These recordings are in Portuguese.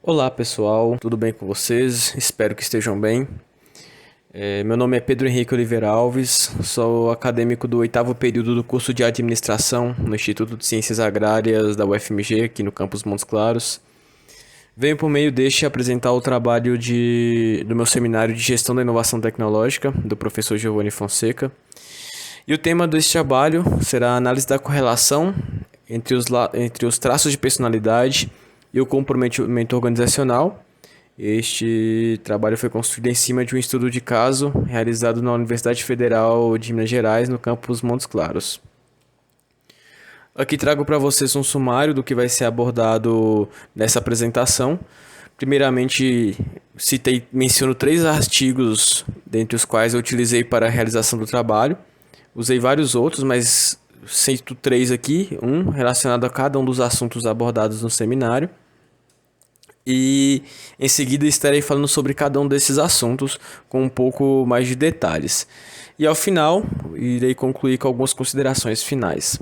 Olá pessoal, tudo bem com vocês? Espero que estejam bem. Meu nome é Pedro Henrique Oliveira Alves, sou acadêmico do oitavo período do curso de Administração no Instituto de Ciências Agrárias da UFMG, aqui no campus Montes Claros. Venho por meio deste apresentar o trabalho do meu seminário de Gestão da Inovação Tecnológica, do professor Giovanni Fonseca. E o tema deste trabalho será a análise da correlação entre os traços de personalidade e o comprometimento organizacional. Este trabalho foi construído em cima de um estudo de caso realizado na Universidade Federal de Minas Gerais, no campus Montes Claros. Aqui trago para vocês um sumário do que vai ser abordado nessa apresentação. Primeiramente, menciono 3 artigos, dentre os quais eu utilizei para a realização do trabalho. Usei vários outros, mas cito 3 aqui, um relacionado a cada um dos assuntos abordados no seminário. E em seguida estarei falando sobre cada um desses assuntos com um pouco mais de detalhes. E ao final, irei concluir com algumas considerações finais.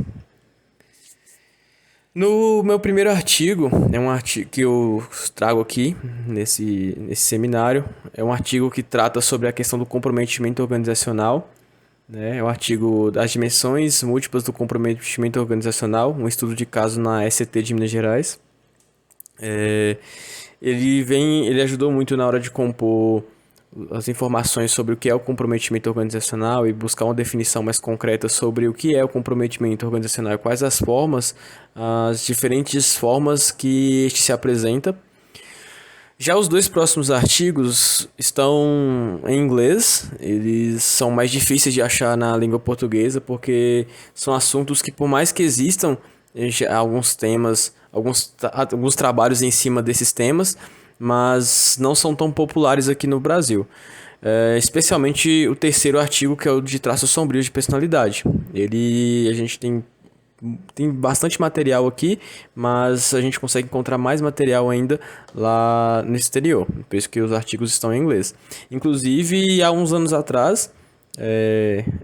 No meu primeiro artigo, é um artigo que eu trago aqui nesse seminário, é um artigo que trata sobre a questão do comprometimento organizacional, né? É um artigo das dimensões múltiplas do comprometimento organizacional, um estudo de caso na SCT de Minas Gerais. Ele ajudou muito na hora de compor as informações sobre o que é o comprometimento organizacional e buscar uma definição mais concreta sobre o que é o comprometimento organizacional e quais as diferentes formas que este se apresenta. Já os 2 próximos artigos estão em inglês, eles são mais difíceis de achar na língua portuguesa porque são assuntos que, por mais que existam alguns temas, alguns trabalhos em cima desses temas, mas não são tão populares aqui no Brasil. Especialmente o terceiro artigo, que é o de traços sombrios de personalidade. A gente tem bastante material aqui, mas a gente consegue encontrar mais material ainda lá no exterior, por isso que os artigos estão em inglês. Inclusive, há uns anos atrás,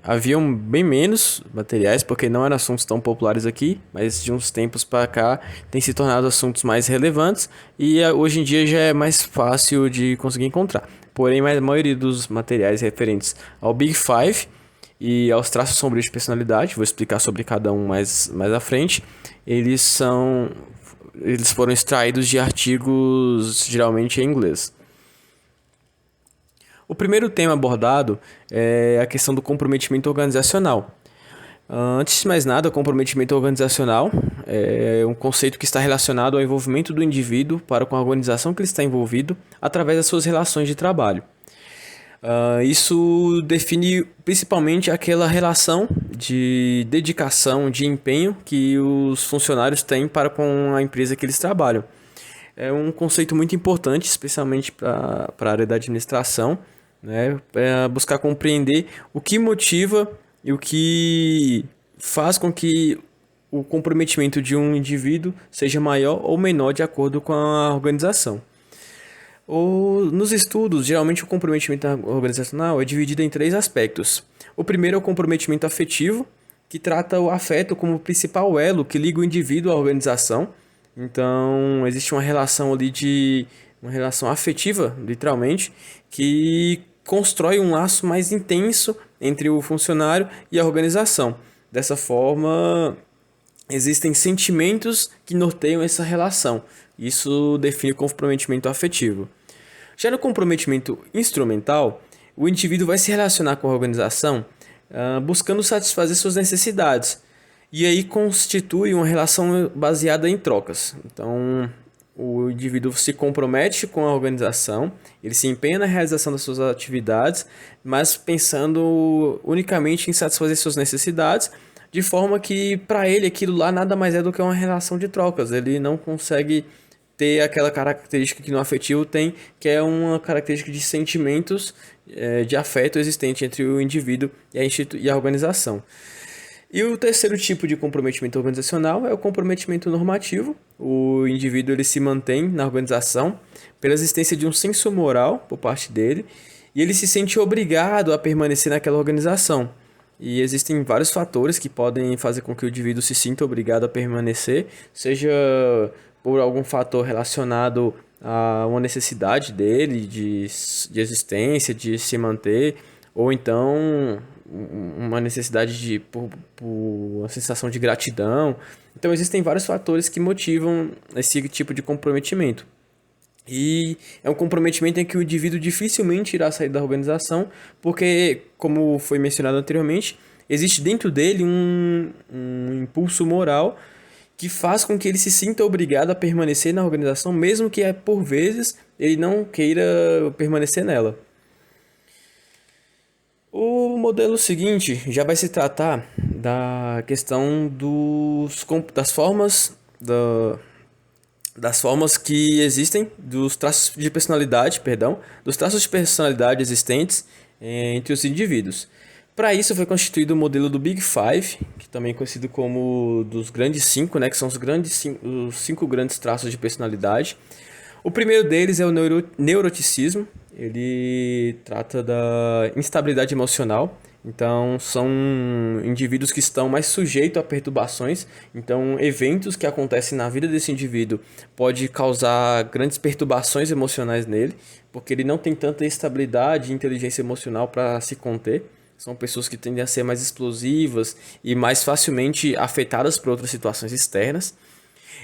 haviam bem menos materiais, porque não eram assuntos tão populares aqui, mas de uns tempos para cá tem se tornado assuntos mais relevantes e hoje em dia já é mais fácil de conseguir encontrar. Porém, a maioria dos materiais referentes ao Big Five e aos traços sombrios de personalidade, vou explicar sobre cada um mais à frente, eles foram extraídos de artigos geralmente em inglês. O primeiro tema abordado é a questão do comprometimento organizacional. Antes de mais nada, o comprometimento organizacional é um conceito que está relacionado ao envolvimento do indivíduo para com a organização que ele está envolvido através das suas relações de trabalho. Isso define principalmente aquela relação de dedicação, de empenho que os funcionários têm para com a empresa que eles trabalham. É um conceito muito importante, especialmente para a área da administração, né? Buscar compreender o que motiva e o que faz com que o comprometimento de um indivíduo seja maior ou menor de acordo com a organização. Nos estudos, geralmente o comprometimento organizacional é dividido em 3 aspectos. O primeiro é o comprometimento afetivo, que trata o afeto como o principal elo que liga o indivíduo à organização. Então, existe uma relação uma relação afetiva, literalmente, que constrói um laço mais intenso entre o funcionário e a organização. Dessa forma, existem sentimentos que norteiam essa relação. Isso define o comprometimento afetivo. Já no comprometimento instrumental, o indivíduo vai se relacionar com a organização buscando satisfazer suas necessidades. E aí constitui uma relação baseada em trocas. Então, o indivíduo se compromete com a organização, ele se empenha na realização das suas atividades, mas pensando unicamente em satisfazer suas necessidades, de forma que para ele aquilo lá nada mais é do que uma relação de trocas. Ele não consegue ter aquela característica que no afetivo tem, que é uma característica de sentimentos de afeto existente entre o indivíduo e a organização. E o terceiro tipo de comprometimento organizacional é o comprometimento normativo. O indivíduo ele se mantém na organização pela existência de um senso moral por parte dele e ele se sente obrigado a permanecer naquela organização. E existem vários fatores que podem fazer com que o indivíduo se sinta obrigado a permanecer, seja por algum fator relacionado a uma necessidade dele de existência, de se manter, ou então uma necessidade por uma sensação de gratidão. Então existem vários fatores que motivam esse tipo de comprometimento. E é um comprometimento em que o indivíduo dificilmente irá sair da organização, porque, como foi mencionado anteriormente, existe dentro dele um impulso moral que faz com que ele se sinta obrigado a permanecer na organização, mesmo que por vezes ele não queira permanecer nela. O modelo seguinte já vai se tratar da questão das formas das formas que existem, dos traços de personalidade, perdão, dos traços de personalidade existentes entre os indivíduos. Para isso foi constituído o modelo do Big Five, que também é conhecido como dos grandes cinco, né, que são os cinco grandes traços de personalidade. O primeiro deles é o neuroticismo. Ele trata da instabilidade emocional. Então, são indivíduos que estão mais sujeitos a perturbações. Então, eventos que acontecem na vida desse indivíduo pode causar grandes perturbações emocionais nele, porque ele não tem tanta estabilidade e inteligência emocional para se conter. São pessoas que tendem a ser mais explosivas e mais facilmente afetadas por outras situações externas.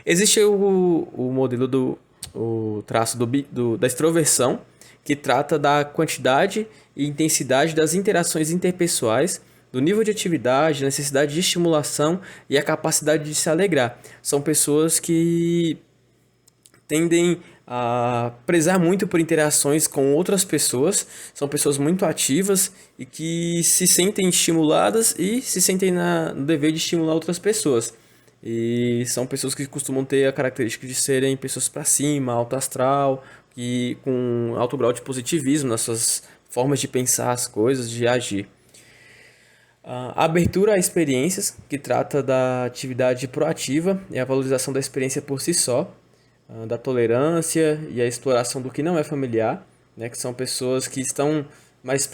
Existe o modelo o traço da extroversão, que trata da quantidade e intensidade das interações interpessoais, do nível de atividade, necessidade de estimulação e a capacidade de se alegrar. São pessoas que tendem a prezar muito por interações com outras pessoas, são pessoas muito ativas e que se sentem estimuladas e se sentem no dever de estimular outras pessoas. E são pessoas que costumam ter a característica de serem pessoas para cima, alto astral, e com alto grau de positivismo nas suas formas de pensar as coisas, de agir. A abertura a experiências, que trata da atividade proativa e a valorização da experiência por si só, da tolerância e a exploração do que não é familiar, né, que são pessoas que estão mais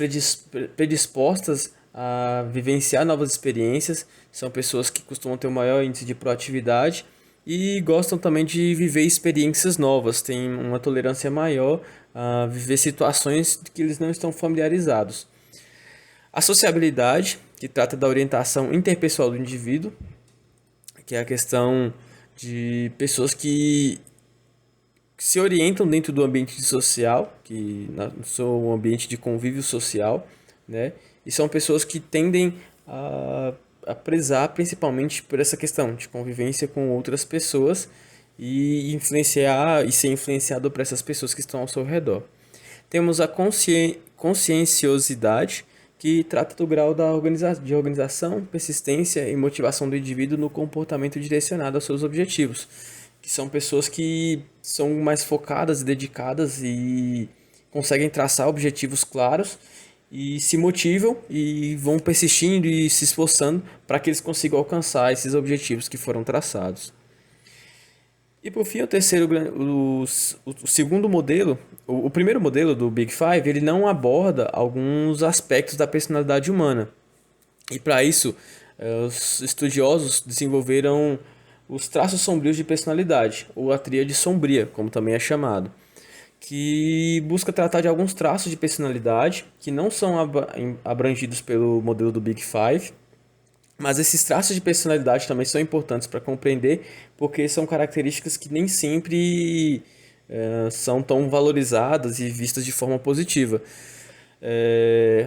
predispostas a vivenciar novas experiências, são pessoas que costumam ter um maior índice de proatividade e gostam também de viver experiências novas, têm uma tolerância maior a viver situações que eles não estão familiarizados. A sociabilidade, que trata da orientação interpessoal do indivíduo, que é a questão de pessoas que se orientam dentro do ambiente social, que são um ambiente de convívio social, né? E são pessoas que tendem a prezar principalmente por essa questão de convivência com outras pessoas e influenciar e ser influenciado por essas pessoas que estão ao seu redor. Temos a conscienciosidade, que trata do grau de organização, persistência e motivação do indivíduo no comportamento direcionado aos seus objetivos, que são pessoas que são mais focadas e dedicadas e conseguem traçar objetivos claros e se motivam e vão persistindo e se esforçando para que eles consigam alcançar esses objetivos que foram traçados. E por fim, o segundo modelo, o primeiro modelo do Big Five, ele não aborda alguns aspectos da personalidade humana. E para isso, os estudiosos desenvolveram os traços sombrios de personalidade, ou a tríade sombria, como também é chamado, que busca tratar de alguns traços de personalidade que não são abrangidos pelo modelo do Big Five, mas esses traços de personalidade também são importantes para compreender, porque são características que nem sempre são tão valorizadas e vistas de forma positiva.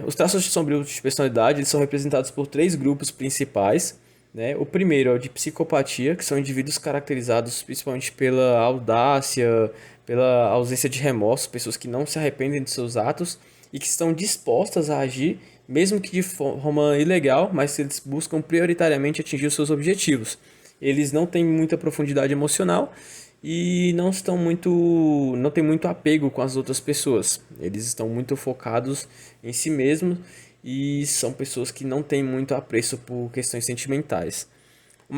Os traços sombrios de personalidade eles são representados por três grupos principais, né? O primeiro é o de psicopatia, que são indivíduos caracterizados principalmente pela audácia, pela ausência de remorso, pessoas que não se arrependem de seus atos e que estão dispostas a agir, mesmo que de forma ilegal, mas eles buscam prioritariamente atingir os seus objetivos. Eles não têm muita profundidade emocional e não têm muito apego com as outras pessoas. Eles estão muito focados em si mesmos e são pessoas que não têm muito apreço por questões sentimentais. O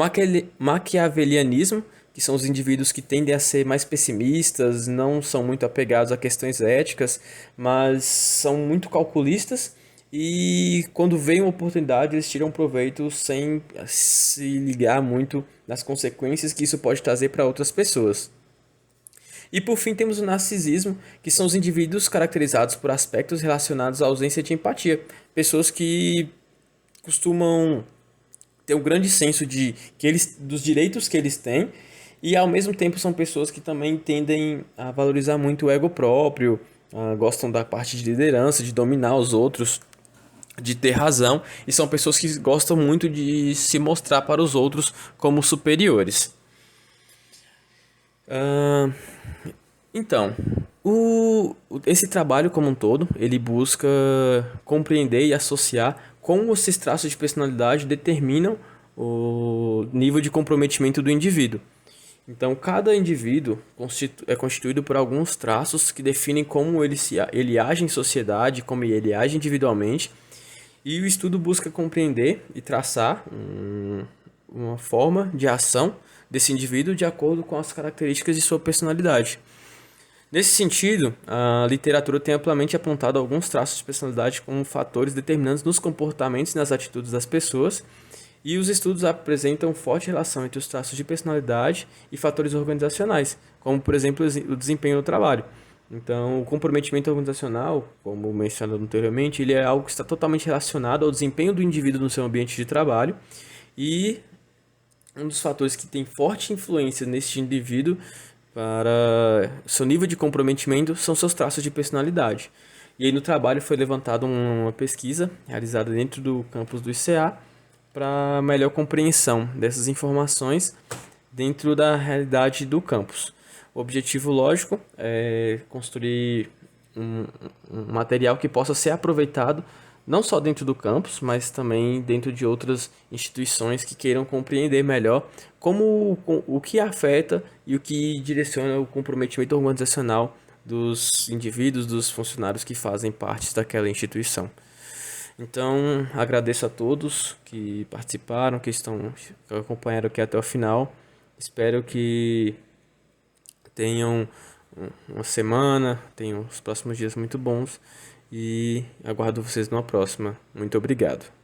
maquiavelianismo, que são os indivíduos que tendem a ser mais pessimistas, não são muito apegados a questões éticas, mas são muito calculistas e quando vem uma oportunidade eles tiram proveito sem se ligar muito nas consequências que isso pode trazer para outras pessoas. E por fim temos o narcisismo, que são os indivíduos caracterizados por aspectos relacionados à ausência de empatia. Pessoas que costumam ter um grande senso dos direitos que eles têm e ao mesmo tempo são pessoas que também tendem a valorizar muito o ego próprio, gostam da parte de liderança, de dominar os outros, de ter razão e são pessoas que gostam muito de se mostrar para os outros como superiores. Ah, então, esse trabalho como um todo, ele busca compreender e associar como esses traços de personalidade determinam o nível de comprometimento do indivíduo. Então, cada indivíduo é constituído por alguns traços que definem como ele age em sociedade, como ele age individualmente, e o estudo busca compreender e traçar uma forma de ação desse indivíduo de acordo com as características de sua personalidade. Nesse sentido, a literatura tem amplamente apontado alguns traços de personalidade como fatores determinantes nos comportamentos e nas atitudes das pessoas, e os estudos apresentam forte relação entre os traços de personalidade e fatores organizacionais, como, por exemplo, o desempenho no trabalho. Então, o comprometimento organizacional, como mencionado anteriormente, ele é algo que está totalmente relacionado ao desempenho do indivíduo no seu ambiente de trabalho e um dos fatores que tem forte influência neste indivíduo para seu nível de comprometimento são seus traços de personalidade. E aí no trabalho foi levantada uma pesquisa realizada dentro do campus do ICA para melhor compreensão dessas informações dentro da realidade do campus. O objetivo lógico é construir um material que possa ser aproveitado não só dentro do campus, mas também dentro de outras instituições que queiram compreender melhor como o que afeta e o que direciona o comprometimento organizacional dos indivíduos, dos funcionários que fazem parte daquela instituição. Então, agradeço a todos que participaram, que acompanharam aqui até o final. Espero que tenham uma semana, tenham os próximos dias muito bons e aguardo vocês numa próxima. Muito obrigado.